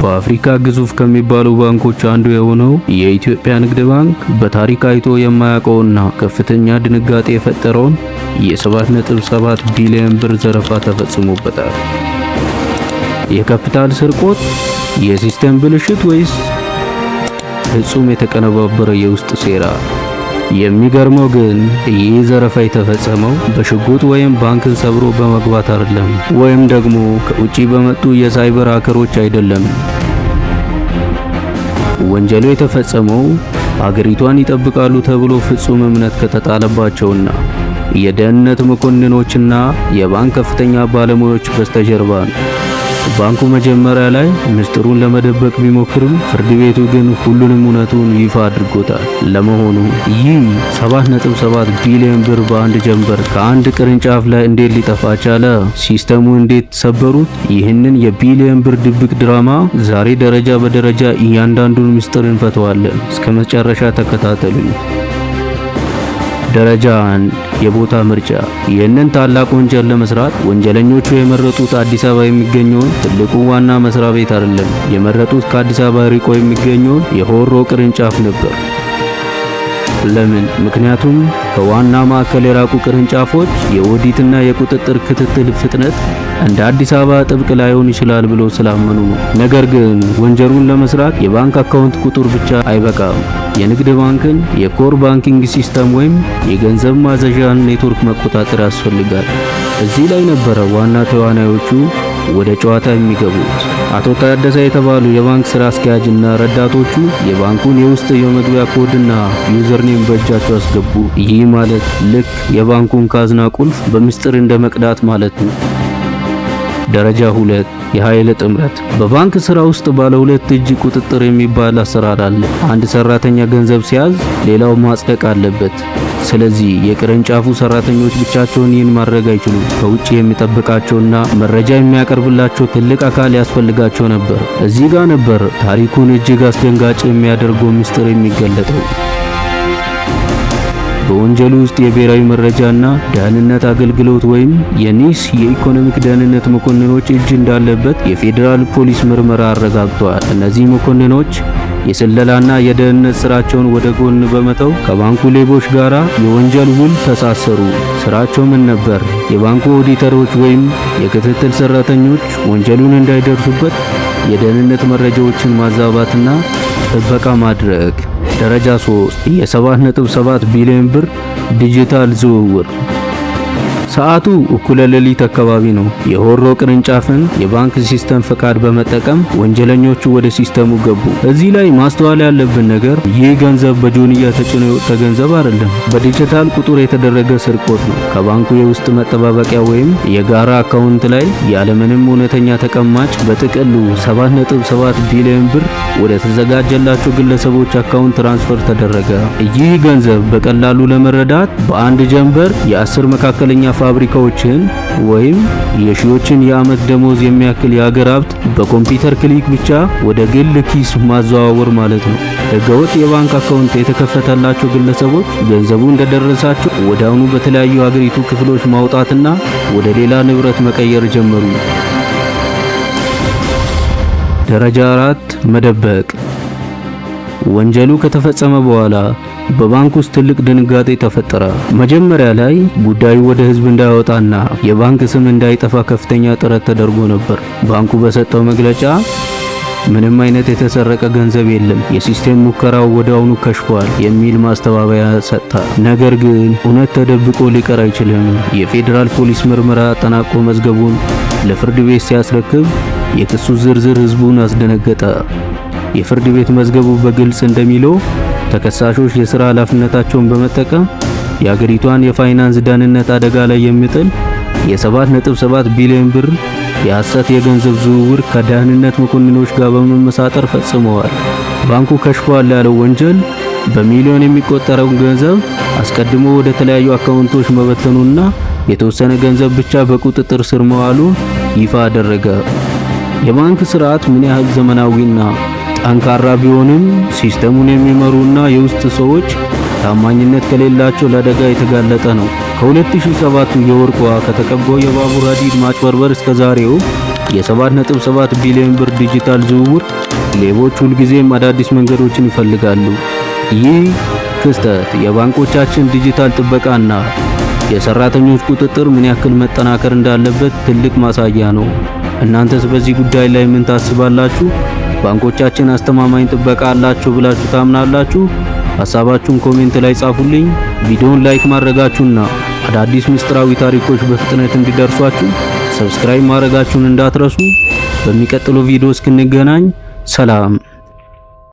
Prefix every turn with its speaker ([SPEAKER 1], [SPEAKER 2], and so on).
[SPEAKER 1] በአፍሪካ ግዙፍ ከሚባሉ ባንኮች አንዱ የሆነው የኢትዮጵያ ንግድ ባንክ በታሪክ አይቶ የማያውቀውና ከፍተኛ ድንጋጤ የፈጠረውን የ7.7 ቢሊዮን ብር ዘረፋ ተፈጽሞበታል። የካፒታል ስርቆት፣ የሲስተም ብልሽት ወይስ ፍጹም የተቀነባበረ የውስጥ ሴራ? የሚገርመው ግን ይህ ዘረፋ የተፈጸመው በሽጉጥ ወይም ባንክን ሰብሮ በመግባት አይደለም፣ ወይም ደግሞ ከውጪ በመጡ የሳይበር ሃከሮች አይደለም። ወንጀሉ የተፈጸመው ሀገሪቷን ይጠብቃሉ ተብሎ ፍጹም እምነት ከተጣለባቸውና የደህንነት መኮንኖችና የባንክ ከፍተኛ ባለሙያዎች በስተጀርባ ነው። ባንኩ መጀመሪያ ላይ ምስጢሩን ለመደበቅ ቢሞክርም ፍርድ ቤቱ ግን ሁሉንም እውነቱን ይፋ አድርጎታል። ለመሆኑ ይህ 7.7 ቢሊዮን ብር በአንድ ጀንበር ከአንድ ቅርንጫፍ ላይ እንዴት ሊጠፋ ቻለ? ሲስተሙ እንዴት ሰበሩት? ይህንን የቢሊዮን ብር ድብቅ ድራማ ዛሬ ደረጃ በደረጃ እያንዳንዱን ምስጢር እንፈተዋለን። እስከ መጨረሻ ተከታተሉኝ። ደረጃ 1 የቦታ ምርጫ። ይህንን ታላቅ ወንጀል ለመስራት ወንጀለኞቹ የመረጡት አዲስ አበባ የሚገኘውን ትልቁ ዋና መስሪያ ቤት አይደለም። የመረጡት ከአዲስ አበባ ርቆ የሚገኘውን የሆሮ ቅርንጫፍ ነበር። ለምን? ምክንያቱም ከዋና ማዕከል የራቁ ቅርንጫፎች የኦዲትና የቁጥጥር ክትትል ፍጥነት እንደ አዲስ አበባ ጥብቅ ላይሆን ይችላል ብሎ ስላመኑ ነው። ነገር ግን ወንጀሉን ለመስራት የባንክ አካውንት ቁጥር ብቻ አይበቃም። የንግድ ባንክን የኮር ባንኪንግ ሲስተም ወይም የገንዘብ ማዘዣን ኔትወርክ መቆጣጠር ያስፈልጋል። እዚህ ላይ ነበረ ዋና ተዋናዮቹ ወደ ጨዋታ የሚገቡት። አቶ ታደሰ የተባሉ የባንክ ስራ አስኪያጅና ረዳቶቹ የባንኩን የውስጥ የመግቢያ ኮድና ዩዘርኔም በእጃቸው አስገቡ። ይህ ማለት ልክ የባንኩን ካዝና ቁልፍ በምስጢር እንደ መቅዳት ማለት ነው። ደረጃ 2 የኃይል ጥምረት። በባንክ ስራ ውስጥ ባለ ሁለት እጅ ቁጥጥር የሚባል አሰራር አለ። አንድ ሰራተኛ ገንዘብ ሲያዝ ሌላው ማጽደቅ አለበት። ስለዚህ የቅርንጫፉ ሰራተኞች ብቻቸውን ይህን ማድረግ አይችሉም። ከውጪ የሚጠብቃቸውና መረጃ የሚያቀርብላቸው ትልቅ አካል ያስፈልጋቸው ነበር። እዚህ ጋር ነበር ታሪኩን እጅግ አስደንጋጭ የሚያደርገው ምስጢር የሚገለጠው። በወንጀሉ ውስጥ የብሔራዊ መረጃና ደህንነት አገልግሎት ወይም የኒስ የኢኮኖሚክ ደህንነት መኮንኖች እጅ እንዳለበት የፌዴራል ፖሊስ ምርመራ አረጋግጧል። እነዚህ መኮንኖች የስለላና የደህንነት ስራቸውን ወደ ጎን በመተው ከባንኩ ሌቦች ጋራ የወንጀል ውል ተሳሰሩ። ስራቸው ምን ነበር? የባንኩ ኦዲተሮች ወይም የክትትል ሰራተኞች ወንጀሉን እንዳይደርሱበት የደህንነት መረጃዎችን ማዛባትና ጥበቃ ማድረግ። ደረጃ 3 የ7.7 ቢሊዮን ብር ዲጂታል ዝውውር። ሰዓቱ እኩለ ሌሊት አካባቢ ነው። የሆሮ ቅርንጫፍን የባንክ ሲስተም ፈቃድ በመጠቀም ወንጀለኞቹ ወደ ሲስተሙ ገቡ። እዚህ ላይ ማስተዋል ያለብን ነገር ይህ ገንዘብ በጆንያ ተጭኖ የወጣ ገንዘብ አይደለም። በዲጂታል ቁጥር የተደረገ ስርቆት ነው። ከባንኩ የውስጥ መጠባበቂያ ወይም የጋራ አካውንት ላይ ያለምንም እውነተኛ ተቀማጭ በጥቅሉ 7.7 ቢሊዮን ብር ወደ ተዘጋጀላቸው ግለሰቦች አካውንት ትራንስፈር ተደረገ። ይህ ገንዘብ በቀላሉ ለመረዳት በአንድ ጀንበር የ10 መካከለኛ ፋብሪካዎችን ወይም የሺዎችን የዓመት ደሞዝ የሚያክል የሀገር ሀብት በኮምፒውተር ክሊክ ብቻ ወደ ግል ኪስ ማዘዋወር ማለት ነው። ህገወጥ የባንክ አካውንት የተከፈተላቸው ግለሰቦች ገንዘቡ እንደደረሳቸው ወዲያውኑ በተለያዩ ሀገሪቱ ክፍሎች ማውጣትና ወደ ሌላ ንብረት መቀየር ጀመሩ። ደረጃ 4 መደበቅ። ወንጀሉ ከተፈጸመ በኋላ በባንክ ውስጥ ትልቅ ድንጋጤ ተፈጠረ። መጀመሪያ ላይ ጉዳዩ ወደ ህዝብ እንዳይወጣና የባንክ ስም እንዳይጠፋ ከፍተኛ ጥረት ተደርጎ ነበር። ባንኩ በሰጠው መግለጫ ምንም አይነት የተሰረቀ ገንዘብ የለም፣ የሲስተም ሙከራው ወዲያውኑ ከሽፏል የሚል ማስተባበያ ሰጠ። ነገር ግን እውነት ተደብቆ ሊቀር አይችልም። የፌዴራል ፖሊስ ምርመራ አጠናቆ መዝገቡን ለፍርድ ቤት ሲያስረክብ የክሱ ዝርዝር ህዝቡን አስደነገጠ። የፍርድ ቤት መዝገቡ በግልጽ እንደሚለው ተከሳሾች የሥራ ኃላፊነታቸውን በመጠቀም የሀገሪቷን የፋይናንስ ደህንነት አደጋ ላይ የሚጥል የ7.7 ቢሊዮን ብር የሐሰት የገንዘብ ዝውውር ከደህንነት መኮንኖች ጋር በመመሳጠር ፈጽመዋል። ባንኩ ከሽፏል ያለው ወንጀል በሚሊዮን የሚቆጠረው ገንዘብ አስቀድሞ ወደ ተለያዩ አካውንቶች መበተኑና የተወሰነ ገንዘብ ብቻ በቁጥጥር ስር መዋሉን ይፋ አደረገ። የባንክ ስርዓት ምን ያህል ዘመናዊና ጠንካራ ቢሆንም ሲስተሙን የሚመሩና የውስጥ ሰዎች ታማኝነት ከሌላቸው ለአደጋ የተጋለጠ ነው። ከ2007 የወርቅ ውሃ ከተቀባው የባቡር ሀዲድ ማጭበርበር እስከ ዛሬው የ7.7 ቢሊዮን ብር ዲጂታል ዝውውር ሌቦች ሁልጊዜም አዳዲስ መንገዶችን ይፈልጋሉ። ይህ ክስተት የባንኮቻችን ዲጂታል ጥበቃና የሰራተኞች ቁጥጥር ምን ያክል መጠናከር እንዳለበት ትልቅ ማሳያ ነው። እናንተስ በዚህ ጉዳይ ላይ ምን ታስባላችሁ? ባንኮቻችን አስተማማኝ ጥበቃ አላቸው ብላችሁ ታምናላችሁ? ሐሳባችሁን ኮሜንት ላይ ጻፉልኝ። ቪዲዮውን ላይክ ማድረጋችሁና አዳዲስ ምስጢራዊ ታሪኮች በፍጥነት እንዲደርሷችሁ ሰብስክራይብ ማድረጋችሁን እንዳትረሱ። በሚቀጥለው ቪዲዮ እስክንገናኝ ሰላም።